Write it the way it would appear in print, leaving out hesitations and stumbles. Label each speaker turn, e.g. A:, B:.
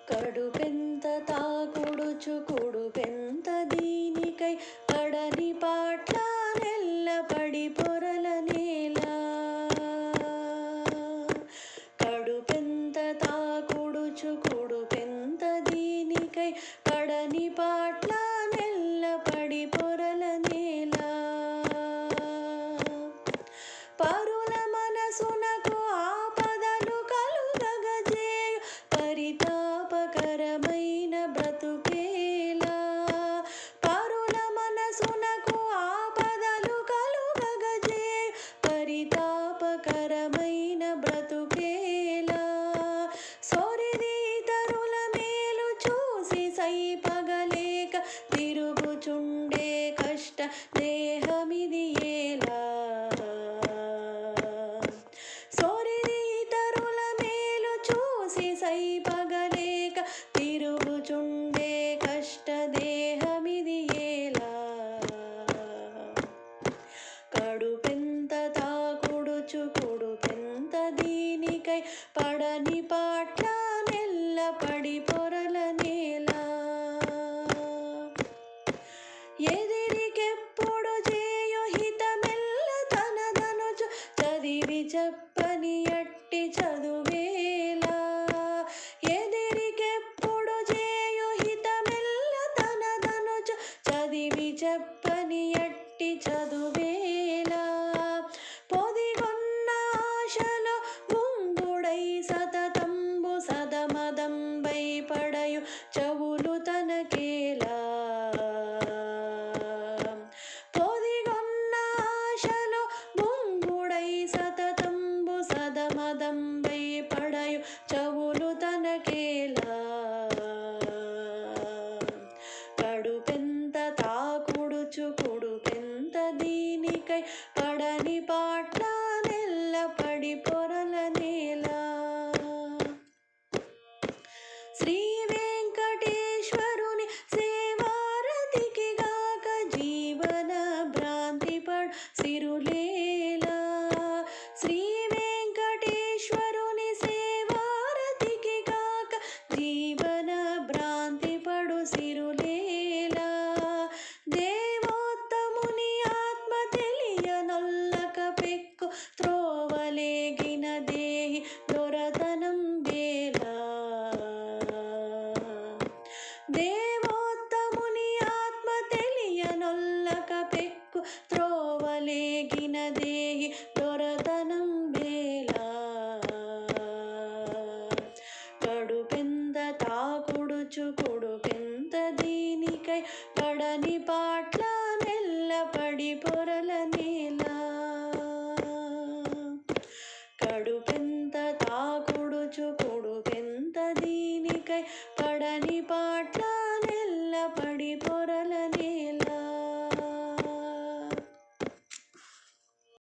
A: కడుపెంత తాకుడుచు కుడుపెంత దీనికై పడని పాట్ల నెల్ల పడి పొరల నేల. కడుపెంత తాకుడుచు కుడుపెంత దీనికై పడని పాట్ల నెల్ల పడి పొరల నేల. పరుల మనసునకు ఆపదలు కలుగగజేయు పరితాపకరమైన బ్రతుకేలా. పరుల మనసునకు ఆపదలు కలుగగజేయు పరితాపకరమైన బ్రతుకేలా. సొరిది ఇతరుల మేలు చూసి సైపగలేక తిరుగుచుండే కష్ట దేహమిది ఏలా. సొరిది ఇతరుల మేలు చూసి సైపగలేక తిరుగుచుండే కష్ట దేహమిది ఏలా. కడుపెంత తాకుడుచు కుడుపెంత దీనికై పడని పాట్ల నెల్ల పడి పొరల నేల. ఎదిరికెప్పుడు చేయు హితమెల్ల తనదనుచు చదివి చెప్పని అట్టి చదువేలా. ఎదిరికెప్పుడు చేయు హితమెల్ల తనదనుచు చదివి చెప్పని అట్టి చదువేలా. పొదిగొన్న ఆశలో గుంగుడై సతతంబు సదమదంబై పడయు చెవులు తనకేలా. పొదిగొన్న ఆశలో గుంగుడై సతతంబు సదమదంబై పడయు చెవులు తనకేలా. కడుపెంత తాకుడుచు కుడుపెంత దీనికై పడని పాట్ల నెల్ల పడి పొరల నేల. శ్రీ వెంకటేశ్వరుని సేవారతికి గాక జీవన భ్రాంతి పడు సిరులేలా. శ్రీ వెంకటేశ్వరుని సేవారతికి గాక జీవన భ్రాంతి పడు సిరులేలా. దేవోత్తముని ఆత్మ తెలియనొల్లక పెక్కు త్రోవలేగిన దేహి దొరతనం వేలా. దేవోత్తముని ఆత్మ తెలియనొల్లక పెక్కు త్రోవలేగిన దేహి దొరతనం వేలా. కడుపెంత తాకుడుచు కుడుపెంత దీనికై పడని పాట్ల నెల్ల పడి పొరల నేల. కడుపెంత తాకుడుచు కుడుపెంత దీనికై పడని పాట్ల నెల్ల పడి పొరల